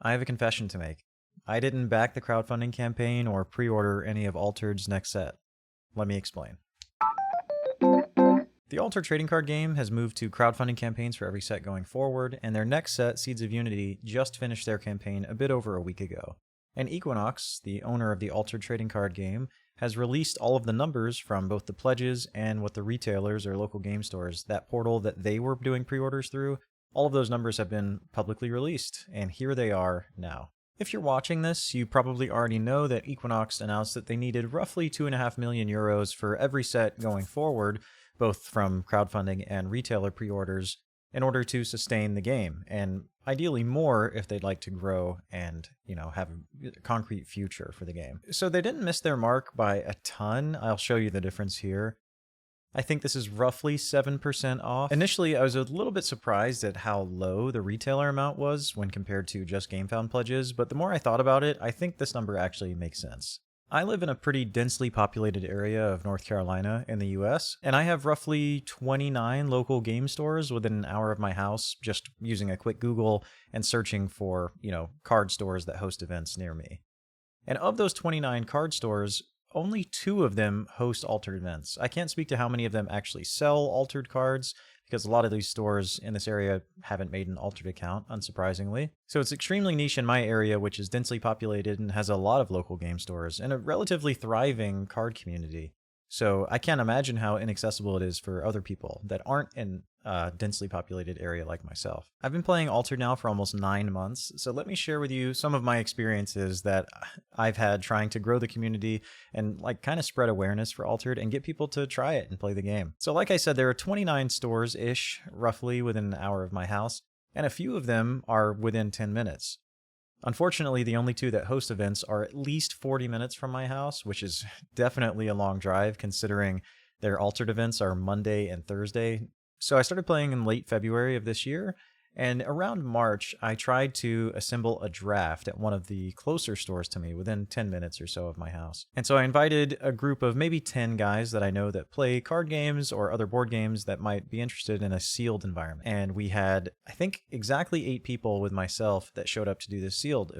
I have a confession to make. I didn't back the crowdfunding campaign or pre-order any of Altered's next set. Let me explain. The Altered trading card game has moved to crowdfunding campaigns for every set going forward, and their next set, Seeds of Unity, just finished their campaign a bit over a week ago. And Equinox, the owner of the Altered trading card game, has released all of the numbers from both the pledges and what the retailers or local game stores, that portal that they were doing pre-orders through, all of those numbers have been publicly released, and here they are now. If you're watching this, you probably already know that Equinox announced that they needed roughly 2.5 million euros for every set going forward, both from crowdfunding and retailer pre-orders, in order to sustain the game, and ideally more if they'd like to grow and, have a concrete future for the game. So they didn't miss their mark by a ton. I'll show you the difference here. I think this is roughly 7% off. Initially, I was a little bit surprised at how low the retailer amount was when compared to just GameFound pledges, but the more I thought about it, I think this number actually makes sense. I live in a pretty densely populated area of North Carolina in the US, and I have roughly 29 local game stores within an hour of my house, just using a quick Google and searching for, card stores that host events near me. And of those 29 card stores, only 2 of them host altered events. I can't speak to how many of them actually sell altered cards, because a lot of these stores in this area haven't made an altered account, unsurprisingly. So it's extremely niche in my area, which is densely populated and has a lot of local game stores and a relatively thriving card community. So I can't imagine how inaccessible it is for other people that aren't in a densely populated area like myself. I've been playing Altered now for almost 9 months, so let me share with you some of my experiences that I've had trying to grow the community and kind of spread awareness for Altered and get people to try it and play the game. So like I said, there are 29 stores-ish, roughly within an hour of my house, and a few of them are within 10 minutes. Unfortunately, the only 2 that host events are at least 40 minutes from my house, which is definitely a long drive considering their Altered events are Monday and Thursday. So I started playing in late February of this year, and around March, I tried to assemble a draft at one of the closer stores to me within 10 minutes or so of my house. And so I invited a group of maybe 10 guys that I know that play card games or other board games that might be interested in a sealed environment. And we had, I think, exactly 8 people with myself that showed up to do this sealed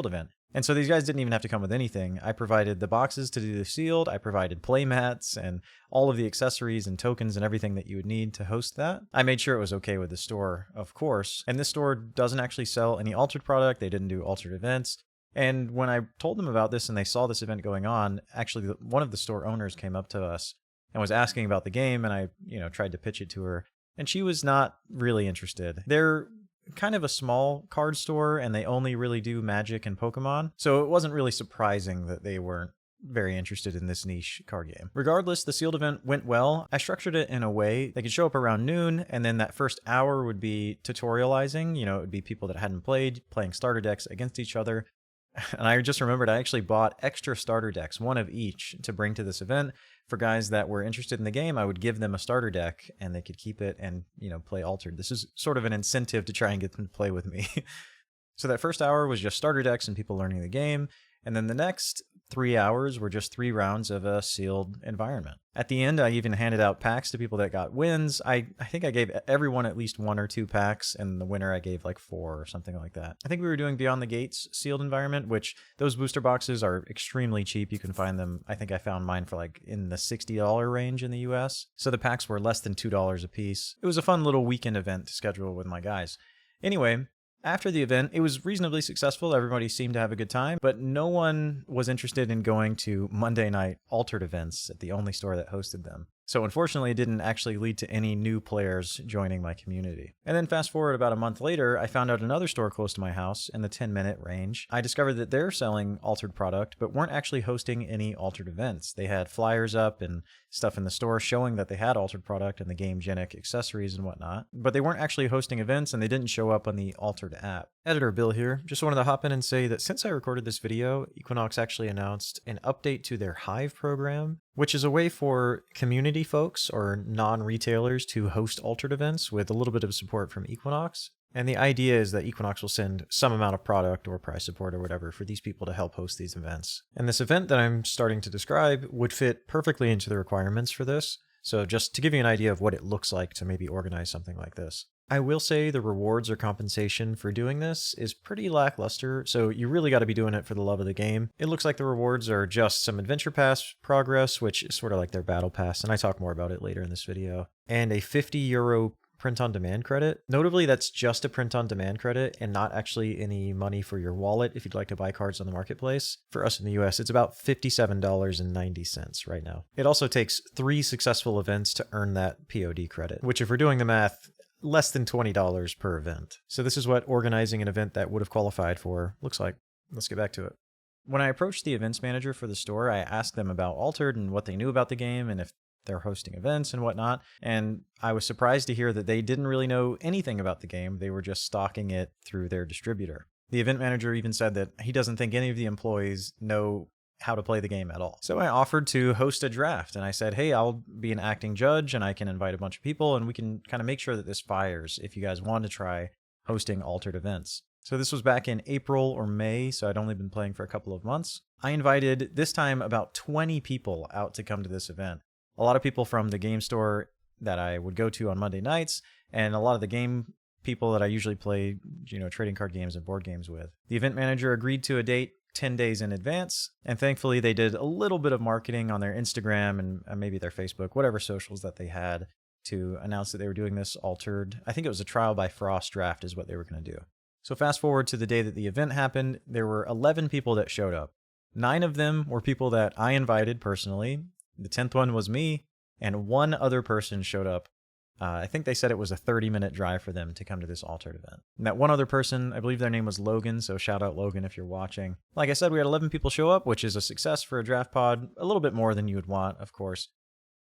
event. And so these guys didn't even have to come with anything. I provided the boxes to do the sealed, I provided play mats and all of the accessories and tokens and everything that you would need to host that. I made sure it was okay with the store, of course. And this store doesn't actually sell any altered product. They didn't do altered events. And when I told them about this and they saw this event going on, actually one of the store owners came up to us and was asking about the game, and I, tried to pitch it to her. And she was not really interested. They're kind of a small card store, and they only really do Magic and Pokemon, so it wasn't really surprising that they weren't very interested in this niche card game. Regardless, the sealed event went well. I structured it in a way they could show up around noon, and then that first hour would be tutorializing. It would be people that hadn't played, playing starter decks against each other. And I just remembered I actually bought extra starter decks, 1 of each, to bring to this event. For guys that were interested in the game, I would give them a starter deck and they could keep it and, play Altered. This is sort of an incentive to try and get them to play with me. So that first hour was just starter decks and people learning the game. And then the next 3 hours were just 3 rounds of a sealed environment. At the end, I even handed out packs to people that got wins. I think I gave everyone at least 1 or 2 packs, and the winner I gave 4 or something like that. I think we were doing Beyond the Gates sealed environment, which those booster boxes are extremely cheap. You can find them, I think I found mine for in the $60 range in the US. So the packs were less than $2 a piece. It was a fun little weekend event to schedule with my guys. Anyway, after the event, it was reasonably successful. Everybody seemed to have a good time, but no one was interested in going to Monday night Altered events at the only store that hosted them. So unfortunately, it didn't actually lead to any new players joining my community. And then fast forward about a month later, I found out another store close to my house in the 10-minute range. I discovered that they're selling altered product, but weren't actually hosting any altered events. They had flyers up and stuff in the store showing that they had altered product and the Game Genic accessories and whatnot, but they weren't actually hosting events and they didn't show up on the Altered app. Editor Bill here. Just wanted to hop in and say that since I recorded this video, Equinox actually announced an update to their Hive program, which is a way for community folks or non-retailers to host altered events with a little bit of support from Equinox. And the idea is that Equinox will send some amount of product or price support or whatever for these people to help host these events. And this event that I'm starting to describe would fit perfectly into the requirements for this. So just to give you an idea of what it looks like to maybe organize something like this. I will say the rewards or compensation for doing this is pretty lackluster, so you really got to be doing it for the love of the game. It looks like the rewards are just some Adventure Pass progress, which is sort of like their Battle Pass, and I talk more about it later in this video, and a €50 print-on-demand credit. Notably, that's just a print-on-demand credit and not actually any money for your wallet if you'd like to buy cards on the marketplace. For us in the US, it's about $57.90 right now. It also takes 3 successful events to earn that POD credit, which if we're doing the math, less than $20 per event. So this is what organizing an event that would have qualified for looks like. Let's get back to it. When I approached the events manager for the store, I asked them about Altered and what they knew about the game and if they're hosting events and whatnot, and I was surprised to hear that they didn't really know anything about the game. They were just stocking it through their distributor. The event manager even said that he doesn't think any of the employees know how to play the game at all. So I offered to host a draft, and I said, hey, I'll be an acting judge and I can invite a bunch of people and we can kind of make sure that this fires if you guys want to try hosting Altered events. So this was back in April or May, so I'd only been playing for a couple of months. I invited, this time, about 20 people out to come to this event. A lot of people from the game store that I would go to on Monday nights, and a lot of the game people that I usually play, trading card games and board games with. The event manager agreed to a date 10 days in advance, and thankfully they did a little bit of marketing on their Instagram and maybe their Facebook, whatever socials that they had, to announce that they were doing this Altered. I think it was a Trial by Frost draft is what they were going to do. So fast forward to the day that the event happened, there were 11 people that showed up. 9 of them were people that I invited personally. The 10th one was me, and 1 other person showed up. I think they said it was a 30-minute drive for them to come to this Altered event. And that one other person, I believe their name was Logan, so shout out Logan if you're watching. Like I said, we had 11 people show up, which is a success for a draft pod. A little bit more than you would want, of course.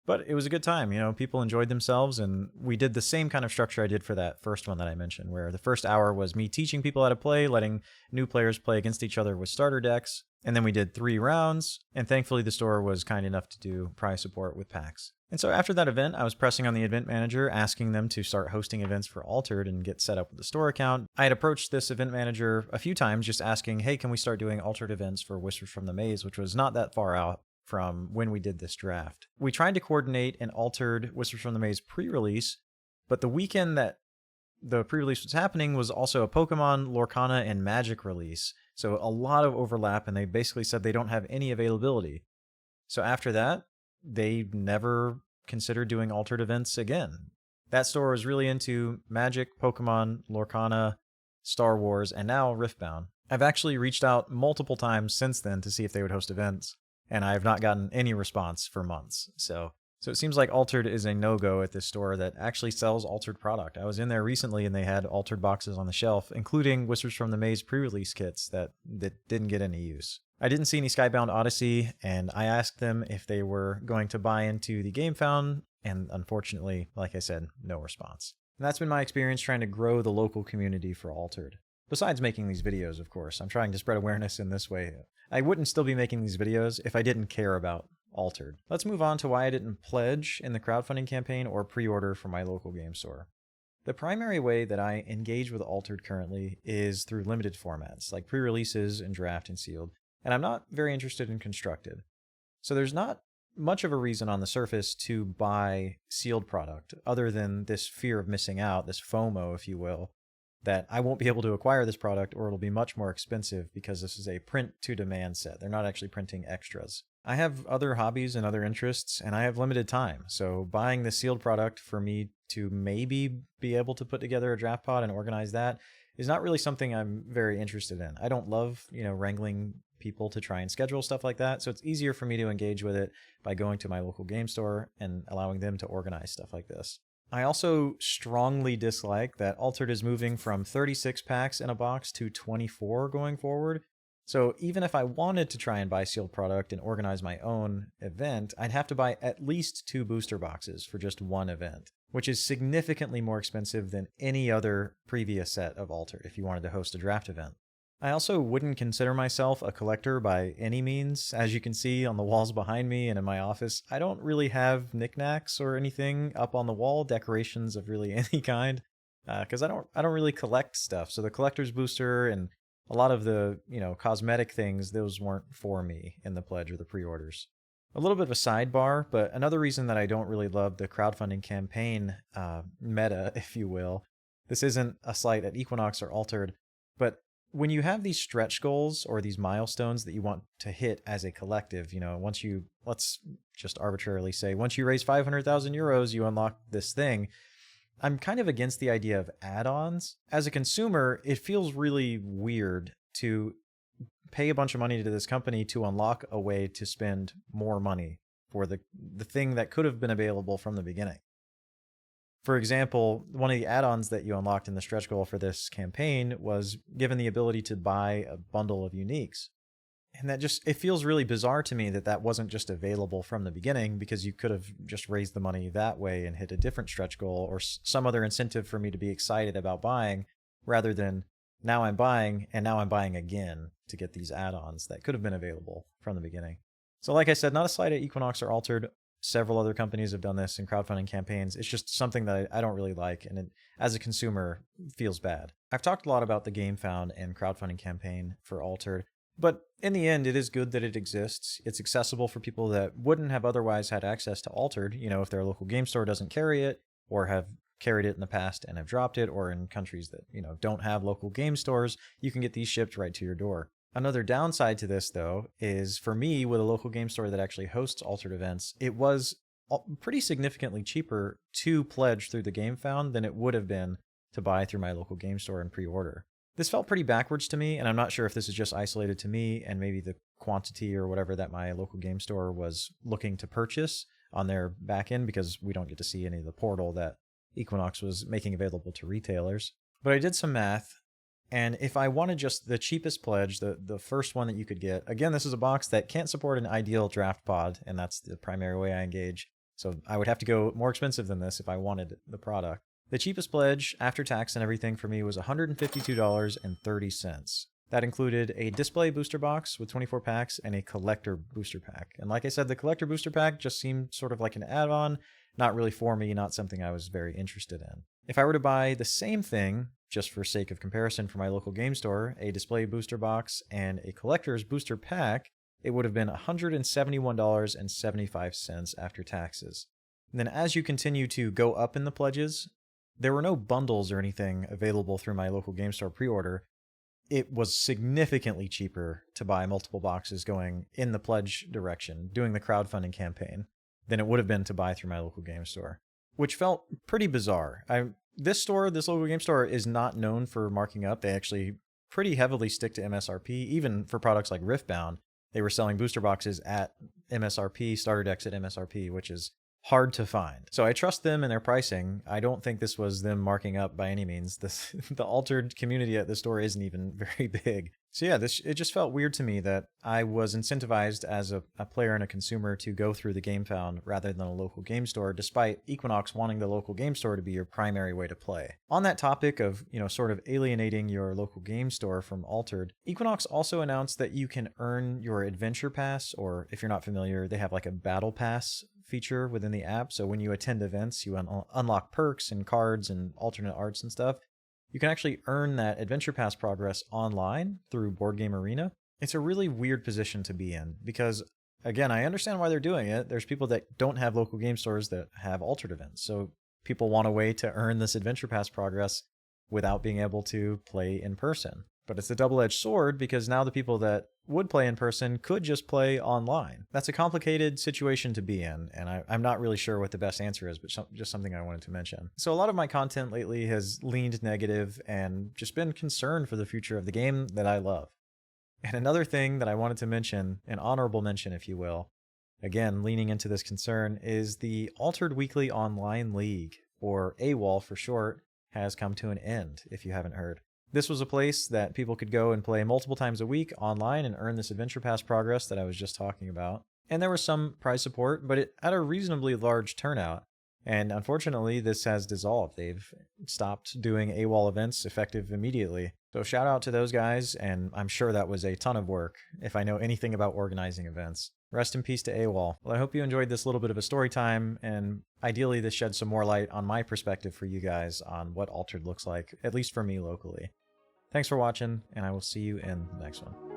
But it was a good time, people enjoyed themselves, and we did the same kind of structure I did for that first one that I mentioned, where the first hour was me teaching people how to play, letting new players play against each other with starter decks, and then we did 3 rounds, and thankfully the store was kind enough to do prize support with packs. And so after that event, I was pressing on the event manager, asking them to start hosting events for Altered and get set up with the store account. I had approached this event manager a few times just asking, hey, can we start doing Altered events for Whispers from the Maze, which was not that far out from when we did this draft. We tried to coordinate an Altered Whispers from the Maze pre-release, but the weekend that the pre-release was happening was also a Pokemon, Lorcana, and Magic release, so a lot of overlap, and they basically said they don't have any availability. So after that, they never considered doing Altered events again. That store was really into Magic, Pokemon, Lorcana, Star Wars, and now Riftbound. I've actually reached out multiple times since then to see if they would host events, and I have not gotten any response for months. So it seems like Altered is a no-go at this store that actually sells Altered product. I was in there recently and they had Altered boxes on the shelf, including Whispers from the Maze pre-release kits that didn't get any use. I didn't see any Skybound Odyssey, and I asked them if they were going to buy into the GameFound, and unfortunately, like I said, no response. And that's been my experience trying to grow the local community for Altered. Besides making these videos, of course. I'm trying to spread awareness in this way. I wouldn't still be making these videos if I didn't care about Altered. Let's move on to why I didn't pledge in the crowdfunding campaign or pre-order for my local game store. The primary way that I engage with Altered currently is through limited formats, like pre-releases and draft and sealed, and I'm not very interested in constructed. So there's not much of a reason on the surface to buy sealed product, other than this fear of missing out, this FOMO, if you will, that I won't be able to acquire this product or it'll be much more expensive because this is a print-to-demand set. They're not actually printing extras. I have other hobbies and other interests, and I have limited time, so buying the sealed product for me to maybe be able to put together a draft pod and organize that is not really something I'm very interested in. I don't love, wrangling people to try and schedule stuff like that, so it's easier for me to engage with it by going to my local game store and allowing them to organize stuff like this. I also strongly dislike that Altered is moving from 36 packs in a box to 24 going forward. So even if I wanted to try and buy sealed product and organize my own event, I'd have to buy at least 2 booster boxes for just one event, which is significantly more expensive than any other previous set of Altered if you wanted to host a draft event. I also wouldn't consider myself a collector by any means. As you can see on the walls behind me and in my office, I don't really have knickknacks or anything up on the wall, decorations of really any kind, because I don't really collect stuff. So the collector's booster and a lot of the, cosmetic things, those weren't for me in the pledge or the pre-orders. A little bit of a sidebar, but another reason that I don't really love the crowdfunding campaign meta, if you will, This isn't a slight at Equinox or Altered, but when you have these stretch goals or these milestones that you want to hit as a collective, let's just arbitrarily say, once you raise 500,000 euros, you unlock this thing. I'm kind of against the idea of add-ons. As a consumer, it feels really weird to pay a bunch of money to this company to unlock a way to spend more money for the thing that could have been available from the beginning. For example, one of the add-ons that you unlocked in the stretch goal for this campaign was given the ability to buy a bundle of uniques. And it feels really bizarre to me that that wasn't just available from the beginning, because you could have just raised the money that way and hit a different stretch goal or some other incentive for me to be excited about buying, rather than now I'm buying and now I'm buying again to get these add-ons that could have been available from the beginning. So like I said, not a slight at Equinox or Altered. Several other companies have done this in crowdfunding campaigns. It's just something that I don't really like, and it, as a consumer, feels bad. I've talked a lot about the GameFound and crowdfunding campaign for Altered, but in the end, it is good that it exists. It's accessible for people that wouldn't have otherwise had access to Altered, if their local game store doesn't carry it, or have carried it in the past and have dropped it, or in countries that, don't have local game stores, you can get these shipped right to your door. Another downside to this, though, is for me, with a local game store that actually hosts Altered events, it was pretty significantly cheaper to pledge through the GameFound than it would have been to buy through my local game store and pre-order. This felt pretty backwards to me, and I'm not sure if this is just isolated to me and maybe the quantity or whatever that my local game store was looking to purchase on their back end, because we don't get to see any of the portal that Equinox was making available to retailers. But I did some math. And if I wanted just the cheapest pledge, the first one that you could get, again, this is a box that can't support an ideal draft pod, and that's the primary way I engage. So I would have to go more expensive than this if I wanted the product. The cheapest pledge, after tax and everything, for me was $152.30. That included a display booster box with 24 packs and a collector booster pack. And like I said, the collector booster pack just seemed sort of like an add-on, not really for me, not something I was very interested in. If I were to buy the same thing, just for sake of comparison for my local game store, a display booster box and a collector's booster pack, it would have been $171.75 after taxes. And then as you continue to go up in the pledges, there were no bundles or anything available through my local game store pre-order. It was significantly cheaper to buy multiple boxes going in the pledge direction, doing the crowdfunding campaign, than it would have been to buy through my local game store, which felt pretty bizarre. This local game store, is not known for marking up. They actually pretty heavily stick to MSRP. Even for products like Riftbound, they were selling booster boxes at MSRP, starter decks at MSRP, which is hard to find. So I trust them and their pricing. I don't think this was them marking up by any means. The Altered community at the store isn't even very big. So yeah, it just felt weird to me that I was incentivized as a player and a consumer to go through the GameFound rather than a local game store, despite Equinox wanting the local game store to be your primary way to play. On that topic of, sort of alienating your local game store from Altered, Equinox also announced that you can earn your adventure pass, or if you're not familiar, they have like a battle pass feature within the app. So when you attend events, you unlock perks and cards and alternate arts and stuff. You can actually earn that Adventure Pass progress online through Board Game Arena. It's a really weird position to be in because, again, I understand why they're doing it. There's people that don't have local game stores that have Altered events. So people want a way to earn this Adventure Pass progress without being able to play in person. But it's a double-edged sword because now the people that would play in person could just play online. That's a complicated situation to be in, and I'm not really sure what the best answer is, but just something I wanted to mention. So a lot of my content lately has leaned negative and just been concerned for the future of the game that I love. And another thing that I wanted to mention, an honorable mention if you will, again leaning into this concern, is the Altered Weekly Online League, or AWOL for short, has come to an end, if you haven't heard. This was a place that people could go and play multiple times a week online and earn this Adventure Pass progress that I was just talking about. And there was some prize support, but it had a reasonably large turnout. And unfortunately, this has dissolved. They've stopped doing AWOL events effective immediately. So shout out to those guys, and I'm sure that was a ton of work, if I know anything about organizing events. Rest in peace to AWOL. Well, I hope you enjoyed this little bit of a story time, and ideally this sheds some more light on my perspective for you guys on what Altered looks like, at least for me locally. Thanks for watching, and I will see you in the next one.